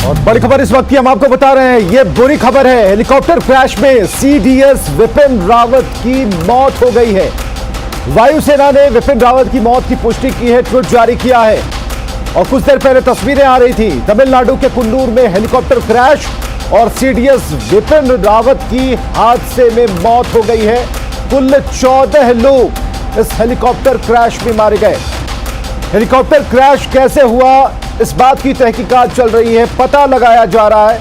और बड़ी खबर इस वक्त की हम आपको बता रहे हैं, ये बुरी खबर है। हेलीकॉप्टर क्रैश में सीडीएस विपिन रावत की मौत हो गई है। वायुसेना ने विपिन रावत की मौत की पुष्टि की है, ट्वीट जारी किया है। और कुछ देर पहले तस्वीरें आ रही थी, तमिलनाडु के कुन्नूर में हेलीकॉप्टर क्रैश और सीडीएस विपिन रावत की हादसे में मौत हो गई है। कुल 14 लोग इस हेलीकॉप्टर क्रैश में मारे गए। हेलीकॉप्टर क्रैश कैसे हुआ, इस बात की तहकीकात चल रही है, पता लगाया जा रहा है।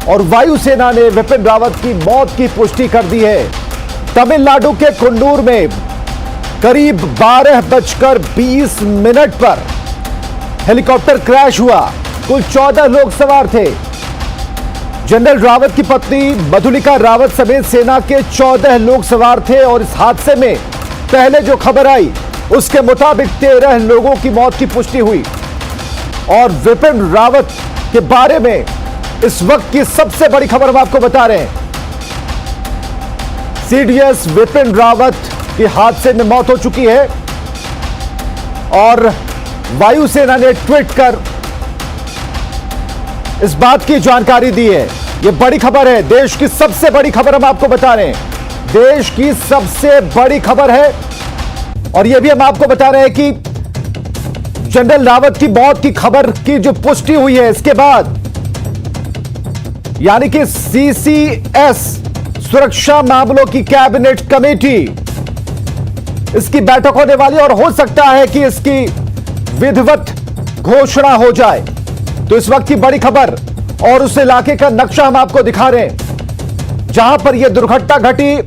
और वायुसेना ने विपिन रावत की मौत की पुष्टि कर दी है। तमिलनाडु के कुन्नूर में करीब 12:20 पर हेलीकॉप्टर क्रैश हुआ। कुल 14 लोग सवार थे। जनरल रावत की पत्नी मधुलिका रावत समेत सेना के 14 लोग सवार थे। और इस हादसे में पहले जो खबर आई उसके मुताबिक 13 लोगों की मौत की पुष्टि हुई। और विपिन रावत के बारे में इस वक्त की सबसे बड़ी खबर हम आपको बता रहे हैं। सीडीएस विपिन रावत की हादसे में मौत हो चुकी है और वायुसेना ने ट्वीट कर इस बात की जानकारी दी है। यह बड़ी खबर है, देश की सबसे बड़ी खबर हम आपको बता रहे हैं। देश की सबसे बड़ी खबर है। और यह भी हम आपको बता रहे हैं कि जनरल रावत की मौत की खबर की जो पुष्टि हुई है, इसके बाद यानी कि सीसीएस सुरक्षा मामलों की कैबिनेट कमेटी, इसकी बैठक होने वाली और हो सकता है कि इसकी विधिवत घोषणा हो जाए। तो इस वक्त की बड़ी खबर और उस इलाके का नक्शा हम आपको दिखा रहे हैं जहां पर यह दुर्घटना घटी।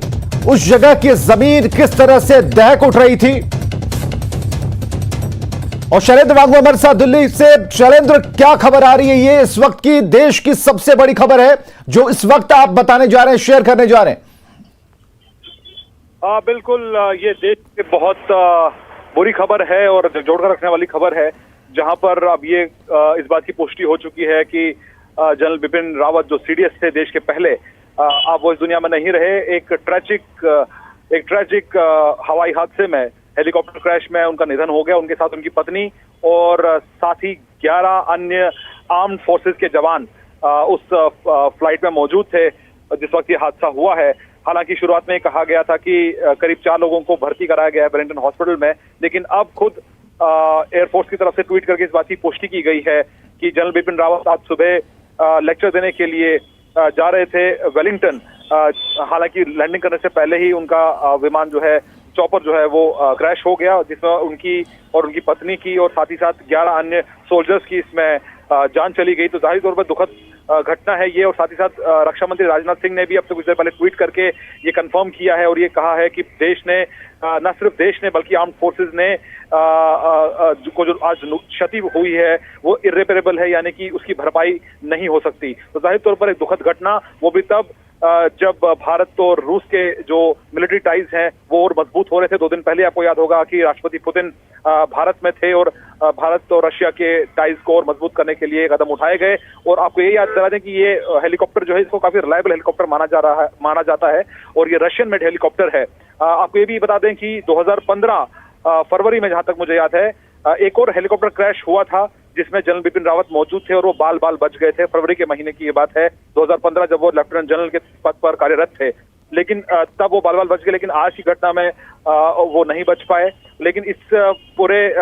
उस जगह की जमीन किस तरह से दहक उठ रही थी। और शैलेंद्र वांगू हमारे साथ दिल्ली से। शैलेंद्र, क्या खबर आ रही है? ये इस वक्त की देश की सबसे बड़ी खबर है जो इस वक्त आप बताने जा रहे हैं, शेयर करने जा रहे हैं। बिल्कुल, ये देश की बहुत बुरी खबर है और जोड़कर रखने वाली खबर है, जहां पर अब ये इस बात की पुष्टि हो चुकी है कि जनरल बिपिन रावत जो सीडीएस थे देश के पहले, अब वो इस दुनिया में नहीं रहे। एक ट्रैजिक हवाई हादसे में, हेलीकॉप्टर क्रैश में उनका निधन हो गया। उनके साथ उनकी पत्नी और साथ ही 11 अन्य आर्म्ड फोर्सेस के जवान उस फ्लाइट में मौजूद थे जिस वक्त ये हादसा हुआ है। हालांकि शुरुआत में कहा गया था कि करीब 4 लोगों को भर्ती कराया गया है वेलिंगटन हॉस्पिटल में, लेकिन अब खुद एयरफोर्स की तरफ से ट्वीट करके इस बात की पुष्टि की गई है कि जनरल बिपिन रावत आज सुबह लेक्चर देने के लिए जा रहे थे वेलिंगटन। हालांकि लैंडिंग करने से पहले ही उनका विमान जो है, चॉपर जो है वो क्रैश हो गया, जिसमें उनकी पत्नी की और साथ ही साथ 11 अन्य सोल्जर्स की इसमें जान चली गई। तो जाहिर तौर पर दुखद घटना है ये। और साथ ही साथ रक्षा मंत्री राजनाथ सिंह ने भी अब तक कुछ देर पहले ट्वीट करके ये कंफर्म किया है और ये कहा है कि देश ने, न सिर्फ देश ने बल्कि आर्म्ड फोर्सेस ने को जो आज क्षति हुई है वो इर्रेपरेबल है, यानी कि उसकी भरपाई नहीं हो सकती। तो जाहिर तौर पर एक दुखद घटना, वो भी तब जब भारत और रूस के जो मिलिट्री टाइज हैं वो और मजबूत हो रहे थे। 2 दिन पहले आपको याद होगा कि राष्ट्रपति पुतिन भारत में थे और भारत और रशिया के टाइज को और मजबूत करने के लिए कदम उठाए गए। और आपको ये याद दिला दें कि ये हेलीकॉप्टर जो है, इसको काफी रिलायबल हेलीकॉप्टर माना जाता है और ये रशियन मेड हेलीकॉप्टर है। आपको ये भी बता दें कि 2015 फरवरी में, जहां तक मुझे याद है, एक और हेलीकॉप्टर क्रैश हुआ था जिसमें जनरल बिपिन रावत मौजूद थे और वो बाल बच गए थे। फरवरी के महीने की ये बात है, 2015, जब वो लेफ्टिनेंट जनरल के पद पर कार्यरत थे। लेकिन तब वो बाल बच गए, लेकिन आज की घटना में वो नहीं बच पाए। लेकिन इस पूरे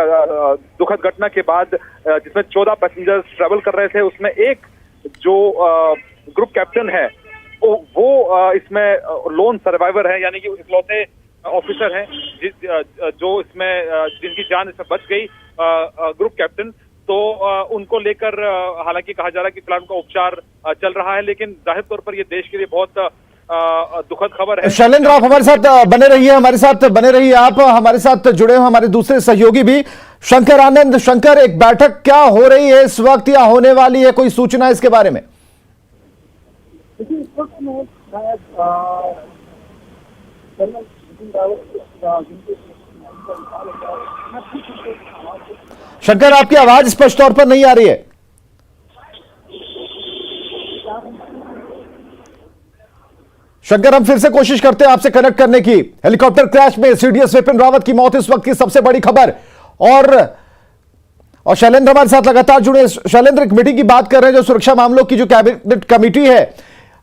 दुखद घटना के बाद जिसमें 14 पैसेंजर्स ट्रेवल कर रहे थे, उसमें एक जो ग्रुप कैप्टन है वो इसमें लोन सर्वाइवर है, यानी कि इकलौते ऑफिसर हैं जो इसमें जिनकी जान इसमें बच गई, ग्रुप कैप्टन। तो उनको लेकर हालांकि कहा जा रहा है कि फिलहाल उनका उपचार चल रहा है, लेकिन जाहिर तौर पर ये देश के लिए बहुत दुखद खबर है। शैलेंद्र, आप हमारे साथ बने रहिए, आप हमारे साथ जुड़े हुए हमारे दूसरे सहयोगी भी शंकर आनंद। शंकर, एक बैठक क्या हो रही है इस वक्त या होने वाली है, कोई सूचना इसके बारे में? शंकर, आपकी आवाज स्पष्ट तौर पर नहीं आ रही है। शंकर, हम फिर से कोशिश करते हैं आपसे कनेक्ट करने की। हेलीकॉप्टर क्रैश में सीडीएस विपिन रावत की मौत इस वक्त की सबसे बड़ी खबर। और शैलेंद्र हमारे साथ लगातार जुड़े। शैलेंद्र, एक मीटिंग की बात कर रहे हैं जो सुरक्षा मामलों की जो कैबिनेट कमेटी है,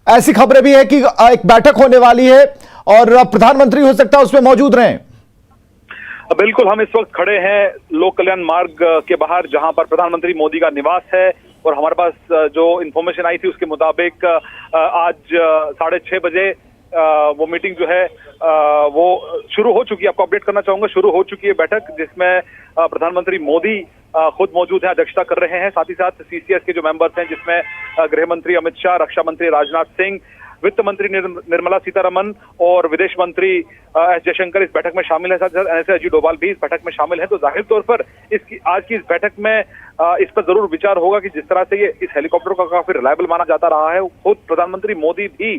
ऐसी खबरें भी है कि एक बैठक होने वाली है और प्रधानमंत्री हो सकता है उसमें मौजूद रहें। बिल्कुल, हम इस वक्त खड़े हैं लोक कल्याण मार्ग के बाहर, जहां पर प्रधानमंत्री मोदी का निवास है। और हमारे पास जो इन्फॉर्मेशन आई थी उसके मुताबिक आज 6:30 बजे वो मीटिंग जो है वो शुरू हो चुकी है। आपको अपडेट करना चाहूंगा, शुरू हो चुकी है बैठक, जिसमें प्रधानमंत्री मोदी खुद मौजूद हैं, अध्यक्षता कर रहे हैं। साथ ही साथ सीसीएस के जो मेंबर्स हैं, जिसमें गृह मंत्री अमित शाह, रक्षा मंत्री राजनाथ सिंह, वित्त मंत्री निर्मला सीतारमन और विदेश मंत्री एस जयशंकर इस बैठक में शामिल है। साथ ही साथ एनएसए अजीत डोभाल भी इस बैठक में शामिल है। तो जाहिर तौर पर आज की इस बैठक में इस पर जरूर विचार होगा कि जिस तरह से ये इस हेलीकॉप्टर का काफी रिलायबल माना जाता रहा है, खुद प्रधानमंत्री मोदी भी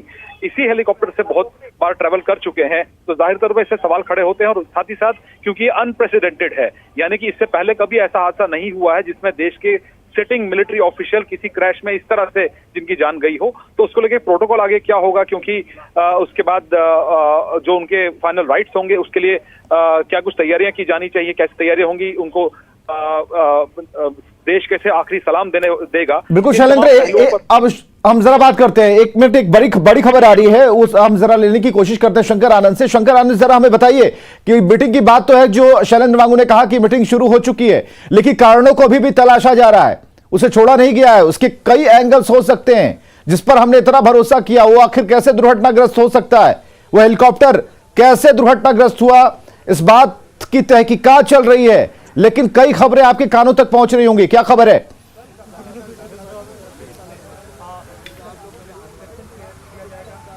इसी हेलीकॉप्टर से बहुत बार ट्रैवल कर चुके हैं, तो जाहिर तौर पर इससे सवाल खड़े होते हैं। और साथ ही साथ क्योंकि ये अनप्रेसिडेंटेड है, यानी कि इससे पहले कभी ऐसा हादसा नहीं हुआ है जिसमें देश के सिटिंग मिलिट्री ऑफिशियल किसी क्रैश में इस तरह से जिनकी जान गई हो, तो उसको लेके प्रोटोकॉल आगे क्या होगा, क्योंकि उसके बाद जो उनके फाइनल राइट्स होंगे उसके लिए क्या कुछ तैयारियां की जानी चाहिए, कैसी तैयारियां होंगी, उनको देश कैसे आखिरी सलाम देगा। बिल्कुल शैलेंद्र, अब हम जरा बात करते हैं, एक मिनट, एक बड़ी खबर आ रही है, उस हम जरा लेने की कोशिश करते हैं शंकर आनंद से। शंकर आनंद, जरा हमें बताइए कि मीटिंग की बात तो है, जो शैलेंद्र वांगू ने कहा कि मीटिंग शुरू हो चुकी है, लेकिन कारणों को अभी भी तलाशा जा रहा है, उसे छोड़ा नहीं गया है, उसके कई एंगल्स हो सकते हैं जिस पर हमने इतना भरोसा किया, वो आखिर कैसे दुर्घटनाग्रस्त हो सकता है, वो हेलीकॉप्टर कैसे दुर्घटनाग्रस्त हुआ, इस बात की तहकीकात चल रही है, लेकिन कई खबरें आपके कानों तक पहुंच रही होंगी, क्या खबर है?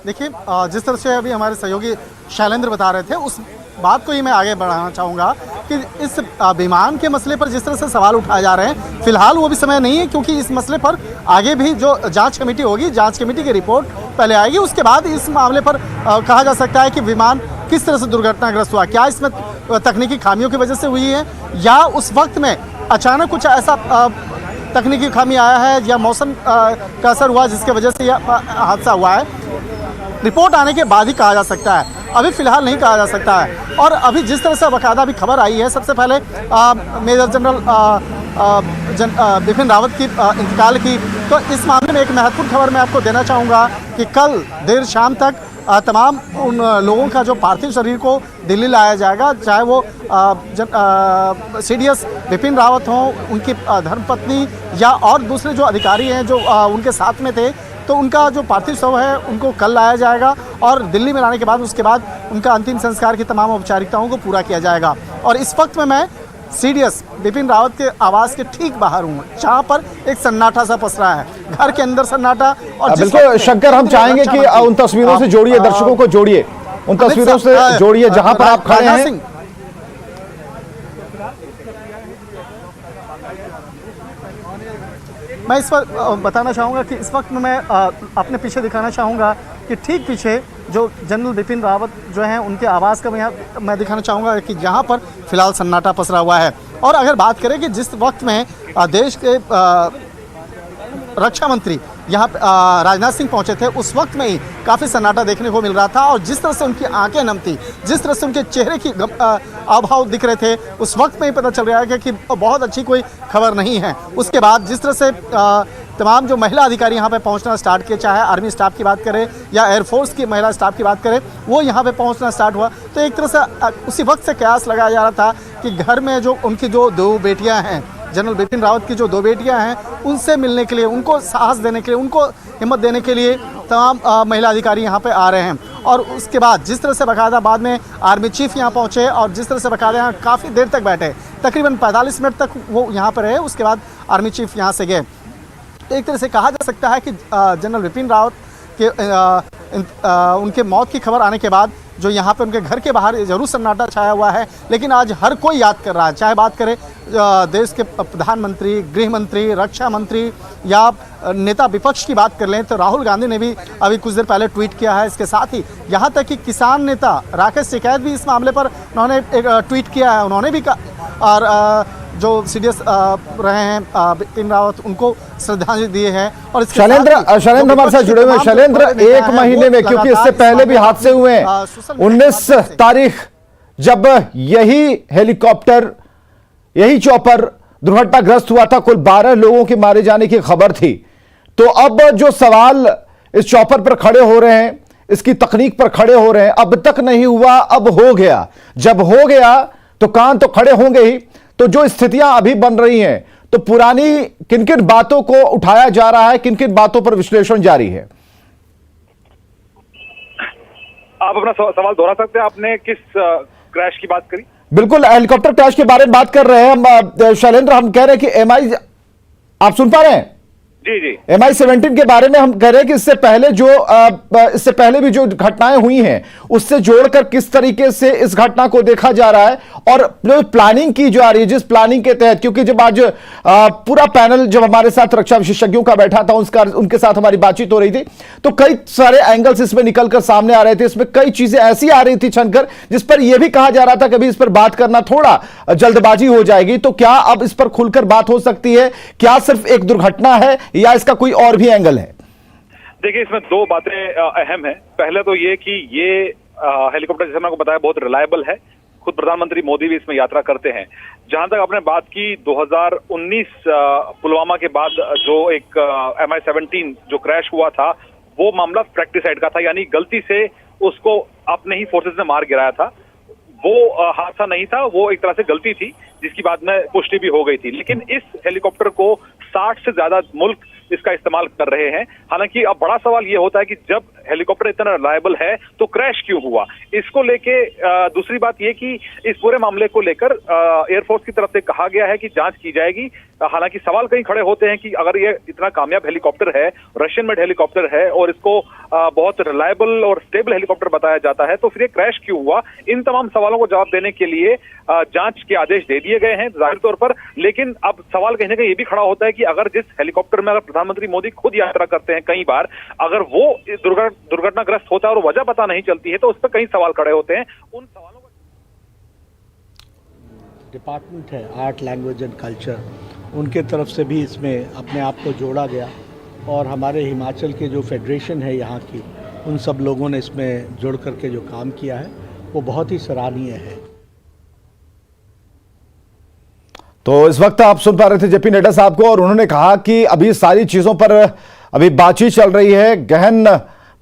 देखिए, जिस तरह से अभी हमारे सहयोगी शैलेंद्र बता रहे थे, उस बात को ही मैं आगे बढ़ाना चाहूँगा कि इस विमान के मसले पर जिस तरह से सवाल उठाए जा रहे हैं, फिलहाल वो भी समय नहीं है, क्योंकि इस मसले पर आगे भी जो जांच कमेटी होगी, जांच कमेटी की रिपोर्ट पहले आएगी, उसके बाद इस मामले पर कहा जा सकता है कि विमान किस तरह से दुर्घटनाग्रस्त हुआ, क्या इसमें तकनीकी खामियों की वजह से हुई है, या उस वक्त में अचानक कुछ ऐसा तकनीकी खामी आया है, या मौसम का असर हुआ जिसकी वजह से यह हादसा हुआ है। रिपोर्ट आने के बाद ही कहा जा सकता है, अभी फिलहाल नहीं कहा जा सकता है। और अभी जिस तरह से बाकायदा अभी खबर आई है, सबसे पहले मेजर जनरल बिपिन रावत की इंतकाल की, तो इस मामले में एक महत्वपूर्ण खबर मैं आपको देना चाहूँगा कि कल देर शाम तक तमाम उन लोगों का जो पार्थिव शरीर को दिल्ली लाया जाएगा, चाहे वो सीडीएस बिपिन रावत हों, उनकी धर्मपत्नी या और दूसरे जो अधिकारी हैं जो उनके साथ में थे, तो उनका जो पार्थिव शव है उनको कल लाया जाएगा और दिल्ली में लाने के बाद उसके बाद उनका अंतिम संस्कार की तमाम औपचारिकताओं को पूरा किया जाएगा। और इस वक्त में मैं सीडीएस बिपिन रावत के आवास के ठीक बाहर हूँ, जहाँ पर एक सन्नाटा सा पसरा है, घर के अंदर सन्नाटा। और बिल्कुल शंकर, हम चाहेंगे कि उन तस्वीरों से जोड़िए, दर्शकों को जोड़िए, उन तस्वीरों से जोड़िए जहाँ पर आप खड़े हैं। मैं इस पर बताना चाहूँगा कि इस वक्त में मैं अपने पीछे दिखाना चाहूँगा कि ठीक पीछे जो जनरल बिपिन रावत जो हैं उनके आवास का मैं दिखाना चाहूँगा कि जहाँ पर फिलहाल सन्नाटा पसरा हुआ है। और अगर बात करें कि जिस वक्त में देश के रक्षा मंत्री यहाँ राजनाथ सिंह पहुँचे थे, उस वक्त में ही काफ़ी सन्नाटा देखने को मिल रहा था, और जिस तरह से उनकी आंखें नम थी, जिस तरह से उनके चेहरे की अभाव दिख रहे थे, उस वक्त में ही पता चल रहा है कि बहुत अच्छी कोई खबर नहीं है। उसके बाद जिस तरह से तमाम जो महिला अधिकारी यहाँ पे पहुँचना स्टार्ट किए, चाहे आर्मी स्टाफ की बात करें या एयरफोर्स की महिला स्टाफ की बात करें, वो यहाँ पे पहुँचना स्टार्ट हुआ, तो एक तरह से उसी वक्त से कयास लगाया जा रहा था कि घर में जो उनकी जो 2 बेटियाँ हैं, जनरल बिपिन रावत की जो 2 बेटियां हैं, उनसे मिलने के लिए, उनको साहस देने के लिए, उनको हिम्मत देने के लिए तमाम महिला अधिकारी यहाँ पे आ रहे हैं। और उसके बाद जिस तरह से बाकायदा बाद में आर्मी चीफ यहाँ पहुँचे और जिस तरह से बाकायदा यहाँ काफ़ी देर तक बैठे, तकरीबन 45 मिनट तक वो यहाँ पर रहे, उसके बाद आर्मी चीफ यहाँ से गए। एक तरह से कहा जा सकता है कि जनरल बिपिन रावत के उनके मौत की खबर आने के बाद जो यहाँ पे उनके घर के बाहर जरूर सन्नाटा छाया हुआ है, लेकिन आज हर कोई याद कर रहा है, चाहे बात करें देश के प्रधानमंत्री, गृह मंत्री, रक्षा मंत्री या नेता विपक्ष की बात कर लें तो राहुल गांधी ने भी अभी कुछ देर पहले ट्वीट किया है। इसके साथ ही यहाँ तक कि किसान नेता राकेश टिकैत भी इस मामले पर उन्होंने एक ट्वीट किया है, उन्होंने भी और जो सीडीएस रहे हैं बिपिन रावत, उनको श्रद्धांजलि दिए हैं। और शैलेंद्र हमारे साथ जुड़े हुए हैं। शैलेंद्र, 1 महीने में, क्योंकि इससे पहले भी हादसे हुए हैं, 19 तारीख जब यही हेलीकॉप्टर, यही चॉपर दुर्घटनाग्रस्त हुआ था। कुल 12 लोगों के मारे जाने की खबर थी। तो अब जो सवाल इस चॉपर पर खड़े हो रहे हैं, इसकी तकनीक पर खड़े हो रहे हैं, अब तक नहीं हुआ, अब हो गया। जब हो गया तो कान तो खड़े होंगे ही। तो जो स्थितियां अभी बन रही हैं, तो पुरानी किन किन बातों को उठाया जा रहा है, किन किन बातों पर विश्लेषण जारी है? आप अपना सवाल दोहरा सकते हैं? आपने किस क्रैश की बात करी? बिल्कुल, हेलीकॉप्टर क्रैश के बारे में बात कर रहे हैं हम। शैलेंद्र, हम कह रहे हैं कि MI, आप सुन पा रहे हैं? जी जी। MI-17 के बारे में हम कह रहे हैं कि इससे पहले भी जो घटनाएं हुई हैं, उससे जोड़कर किस तरीके से इस घटना को देखा जा रहा है, और जो प्लानिंग की जा रही है, जिस प्लानिंग के तहत, क्योंकि जब आज पूरा पैनल जब हमारे साथ रक्षा विशेषज्ञों का बैठा था, उनके साथ हमारी बातचीत हो रही थी, तो कई सारे एंगल्स इसमें निकलकर सामने आ रहे थे। इसमें कई चीजें ऐसी आ रही थी छनकर, जिस पर यह भी कहा जा रहा था कि अभी इस पर बात करना थोड़ा जल्दबाजी हो जाएगी। तो क्या अब इस पर खुलकर बात हो सकती है? क्या सिर्फ एक दुर्घटना है या इसका कोई और भी एंगल है? देखिए, इसमें दो बातें अहम हैं। पहले तो ये कि ये हेलीकॉप्टर, जैसे मैंने आपको बताया, बहुत रिलायबल है। खुद प्रधानमंत्री मोदी भी इसमें यात्रा करते हैं। जहां तक आपने बात की 2019 पुलवामा के बाद जो एक MI-17 जो क्रैश हुआ था, वो मामला प्रैक्टिसाइड का था, यानी गलती से उसको अपने ही फोर्सेस ने मार गिराया था। वो हादसा नहीं था, वो एक तरह से गलती थी, जिसकी बाद में पुष्टि भी हो गई थी। लेकिन इस हेलीकॉप्टर को 60 से ज्यादा मुल्क इसका इस्तेमाल कर रहे हैं। हालांकि अब बड़ा सवाल ये होता है कि जब हेलीकॉप्टर इतना रिलायबल है तो क्रैश क्यों हुआ? इसको लेके दूसरी बात ये कि इस पूरे मामले को लेकर एयरफोर्स की तरफ से कहा गया है कि जांच की जाएगी। हालांकि सवाल कहीं खड़े होते हैं कि अगर ये इतना कामयाब हेलीकॉप्टर है, रशियन मेड हेलीकॉप्टर है, और इसको बहुत रिलायबल और स्टेबल हेलीकॉप्टर बताया जाता है, तो फिर ये क्रैश क्यों हुआ? इन तमाम सवालों को जवाब देने के लिए जांच के आदेश दे दिए गए हैं जाहिर तौर पर। लेकिन अब सवाल कहीं ना कहीं ये भी खड़ा होता है कि अगर जिस हेलीकॉप्टर में अगर प्रधानमंत्री मोदी खुद यात्रा करते हैं कई बार, अगर वो दुर्घटनाग्रस्त होता है और वजह पता नहीं चलती है, तो उस पर कई सवाल खड़े होते हैं। उन सवालों का डिपार्टमेंट है आर्ट, लैंग्वेज एंड कल्चर, उनके तरफ से भी इसमें अपने आप को जोड़ा गया, और हमारे हिमाचल के जो फेडरेशन है यहाँ की, उन सब लोगों ने इसमें जुड़ करके जो काम किया है वो बहुत ही सराहनीय है। तो इस वक्त आप सुन पा रहे थे जेपी नड्डा साहब को, और उन्होंने कहा कि अभी सारी चीजों पर अभी बातचीत चल रही है, गहन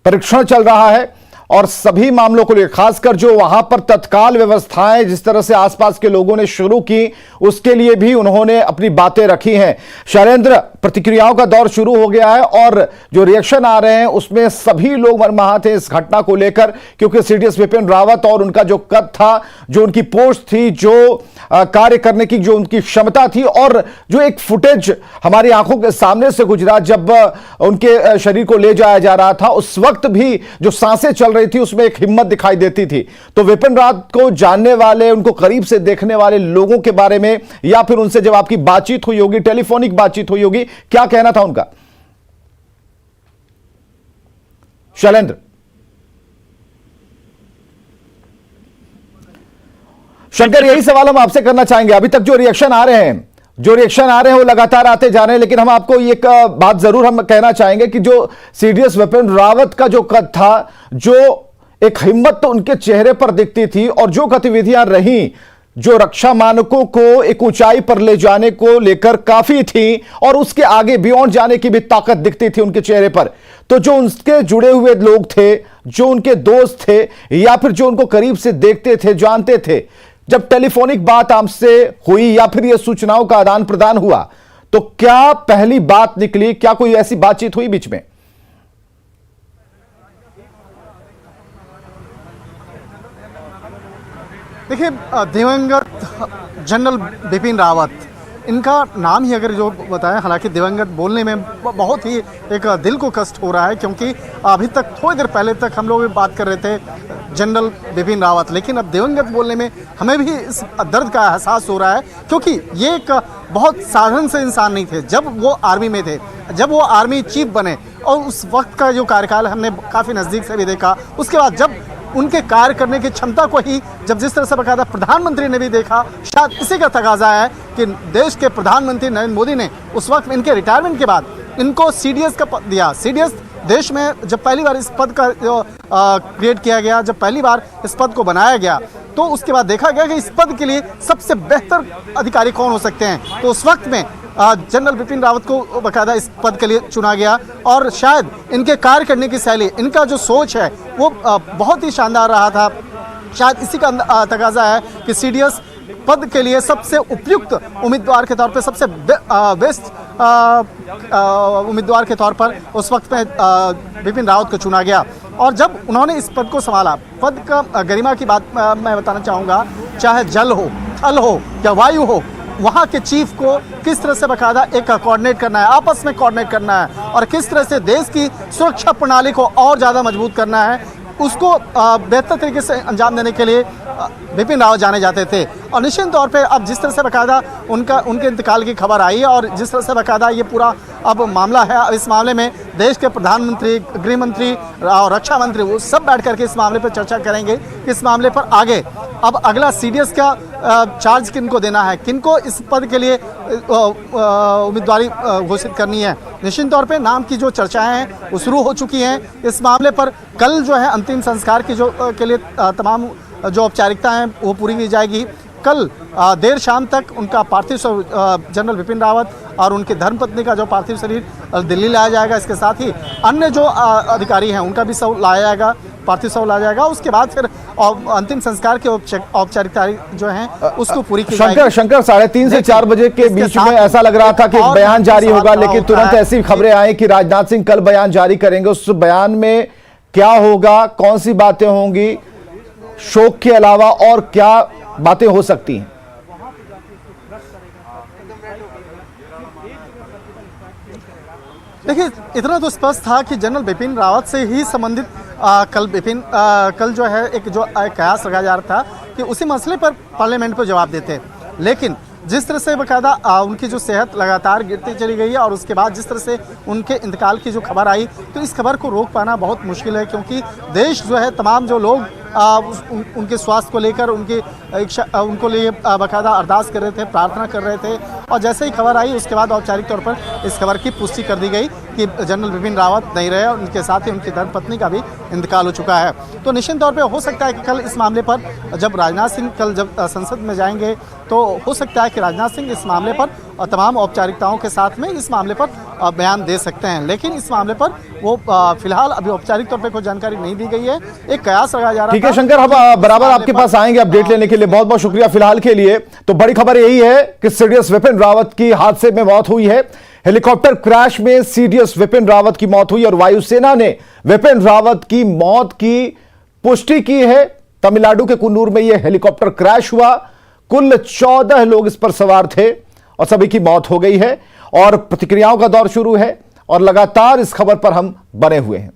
परीक्षण चल रहा है, और सभी मामलों को लेकर, खासकर जो वहां पर तत्काल व्यवस्थाएं जिस तरह से आसपास के लोगों ने शुरू की, उसके लिए भी उन्होंने अपनी बातें रखी हैं। शैलेंद्र, प्रतिक्रियाओं का दौर शुरू हो गया है, और जो रिएक्शन आ रहे हैं उसमें सभी लोग मरमहा थे इस घटना को लेकर, क्योंकि CDS विपिन रावत और उनका जो कद था, जो उनकी पोस्ट थी, जो कार्य करने की जो उनकी क्षमता थी, और जो एक फुटेज हमारी आंखों के सामने से गुजरा जब उनके शरीर को ले जाया जा रहा था, उस वक्त भी जो सांसें चल रही थी उसमें एक हिम्मत दिखाई देती थी। तो विपिन रावत को जानने वाले, उनको करीब से देखने वाले लोगों के बारे में, या फिर उनसे जब आपकी बातचीत हुई होगी, टेलीफोनिक बातचीत हुई होगी, क्या कहना था उनका? शैलेंद्र, शंकर, यही सवाल हम आपसे करना चाहेंगे। अभी तक जो रिएक्शन आ रहे हैं वो लगातार आते जा रहे हैं, लेकिन हम आपको एक बात जरूर हम कहना चाहेंगे कि जो CDS विपिन रावत का जो कद था, जो एक हिम्मत तो उनके चेहरे पर दिखती थी, और जो गतिविधियां रहीं, जो रक्षा मानकों को एक ऊंचाई पर ले जाने को लेकर काफी थी, और उसके आगे बियॉन्ड जाने की भी ताकत दिखती थी उनके चेहरे पर। तो जो उनके जुड़े हुए लोग थे, जो उनके दोस्त थे, या फिर जो उनको करीब से देखते थे, जानते थे, जब टेलीफोनिक बात आपसे हुई या फिर ये सूचनाओं का आदान प्रदान हुआ, तो क्या पहली बात निकली? क्या कोई ऐसी बातचीत हुई बीच में? देखिए, दिवंगत जनरल बिपिन रावत, इनका नाम ही अगर जो बताया, हालांकि दिवंगत बोलने में बहुत ही एक दिल को कष्ट हो रहा है, क्योंकि अभी तक थोड़ी देर पहले तक हम लोग बात कर रहे थे जनरल बिपिन रावत, लेकिन अब दिवंगत बोलने में हमें भी इस दर्द का एहसास हो रहा है, क्योंकि ये एक बहुत साधारण से इंसान नहीं थे। जब वो आर्मी में थे, जब वो आर्मी चीफ बने, और उस वक्त का जो कार्यकाल हमने काफ़ी नज़दीक से भी देखा, उसके बाद जब उनके कार्य करने की क्षमता को ही जब जिस तरह से बकायदा प्रधानमंत्री ने भी देखा, शायद इसी का तकाजा है कि देश के प्रधानमंत्री नरेंद्र मोदी ने उस वक्त इनके रिटायरमेंट के बाद इनको CDS का पद दिया। CDS देश में जब पहली बार इस पद का क्रिएट किया गया, जब पहली बार इस पद को बनाया गया, तो उसके बाद देखा गया कि इस पद के लिए सबसे बेहतर अधिकारी कौन हो सकते हैं। तो उस वक्त में जनरल बिपिन रावत को बाकायदा इस पद के लिए चुना गया और शायद इनके कार्य करने की शैली, इनका जो सोच है वो बहुत ही शानदार रहा था। शायद इसी का तकाजा है कि सीडीएस पद के लिए सबसे उपयुक्त उम्मीदवार के तौर पे, सबसे बेस्ट उम्मीदवार के तौर पर उस वक्त में बिपिन रावत को चुना गया। और जब उन्होंने इस पद को संभाला, पद का गरिमा की बात मैं बताना चाहूँगा, चाहे जल हो, थल हो या वायु हो, वहाँ के चीफ को किस तरह से बाकायदा एक कोऑर्डिनेट करना है, आपस में कोऑर्डिनेट करना है और किस तरह से देश की सुरक्षा प्रणाली को और ज़्यादा मजबूत करना है, उसको बेहतर तरीके से अंजाम देने के लिए बिपिन रावत जाने जाते थे। और निश्चित तौर पे अब जिस तरह से बाकायदा उनके इंतकाल की खबर आई है और जिस तरह से बाकायदा ये पूरा अब मामला है, अब इस मामले में देश के प्रधानमंत्री, गृह मंत्री और रक्षा मंत्री वो सब बैठ करके इस मामले पर चर्चा करेंगे कि इस मामले पर आगे अब अगला सीडीएस का चार्ज किनको देना है, किनको इस पद के लिए उम्मीदवारी घोषित करनी है। निश्चित तौर पे नाम की जो चर्चाएं हैं वो शुरू हो चुकी हैं। इस मामले पर कल जो है अंतिम संस्कार की जो के लिए तमाम जो औपचारिकता हैं वो पूरी की जाएगी। कल देर शाम तक उनका पार्थिव जनरल बिपिन रावत और उनकी धर्मपत्नी का जो पार्थिव शरीर दिल्ली लाया जाएगा। इसके साथ ही अन्य जो अधिकारी हैं उनका भी शव लाया जाएगा, पार्थिव शव लाया जाएगा। उसके बाद फिर अंतिम संस्कार की औपचारिकता जो है उसको पूरी की जाएगी। शंकर 3:30 से 4 बजे के बीच में ऐसा लग रहा था कि बयान जारी होगा, लेकिन तुरंत ऐसी खबरें आई कि राजनाथ सिंह कल बयान जारी करेंगे। उस बयान में क्या होगा, कौन सी बातें होंगी, शोक के अलावा और क्या बातें हो सकती हैं? देखिए, इतना तो स्पष्ट था कि जनरल बिपिन रावत से ही संबंधित कल जो है एक कयास लगाया जा रहा था कि उसी मसले पर पार्लियामेंट पर जवाब देते। लेकिन जिस तरह से बाकायदा उनकी जो सेहत लगातार गिरती चली गई है और उसके बाद जिस तरह से उनके इंतकाल की जो खबर आई, तो इस खबर को रोक पाना बहुत मुश्किल है, क्योंकि देश जो है तमाम जो लोग उनके स्वास्थ्य को लेकर उनको लिए बाकायदा अरदास कर रहे थे, प्रार्थना कर रहे थे। और जैसे ही खबर आई उसके बाद औपचारिक तौर पर इस खबर की पुष्टि कर दी गई कि जनरल बिपिन रावत नहीं रहे और उनके साथ ही उनकी धर्मपत्नी का भी इंतकाल हो चुका है। तो निश्चित तौर पर हो सकता है कि कल इस मामले पर जब राजनाथ सिंह कल जब संसद में जाएंगे तो हो सकता है कि राजनाथ सिंह इस मामले पर तमाम औपचारिकताओं के साथ में इस मामले पर बयान दे सकते हैं। लेकिन इस मामले पर वो फिलहाल अभी औपचारिक तौर पर कोई जानकारी नहीं दी गई है, एक कयास लगाया जा रहा है। ठीक है शंकर, हम बराबर आपके पास आएंगे अपडेट लेने के लिए। बहुत बहुत शुक्रिया फिलहाल के लिए। तो बड़ी खबर यही है कि सीडीएस विपिन रावत की हादसे में मौत हुई है। हेलीकॉप्टर क्रैश में सीडीएस विपिन रावत की मौत हुई और वायुसेना ने विपिन रावत की मौत की पुष्टि की है। तमिलनाडु के कुन्नूर में यह हेलीकॉप्टर क्रैश हुआ। कुल 14 लोग इस पर सवार थे और सभी की मौत हो गई है और प्रतिक्रियाओं का दौर शुरू है और लगातार इस खबर पर हम बने हुए हैं।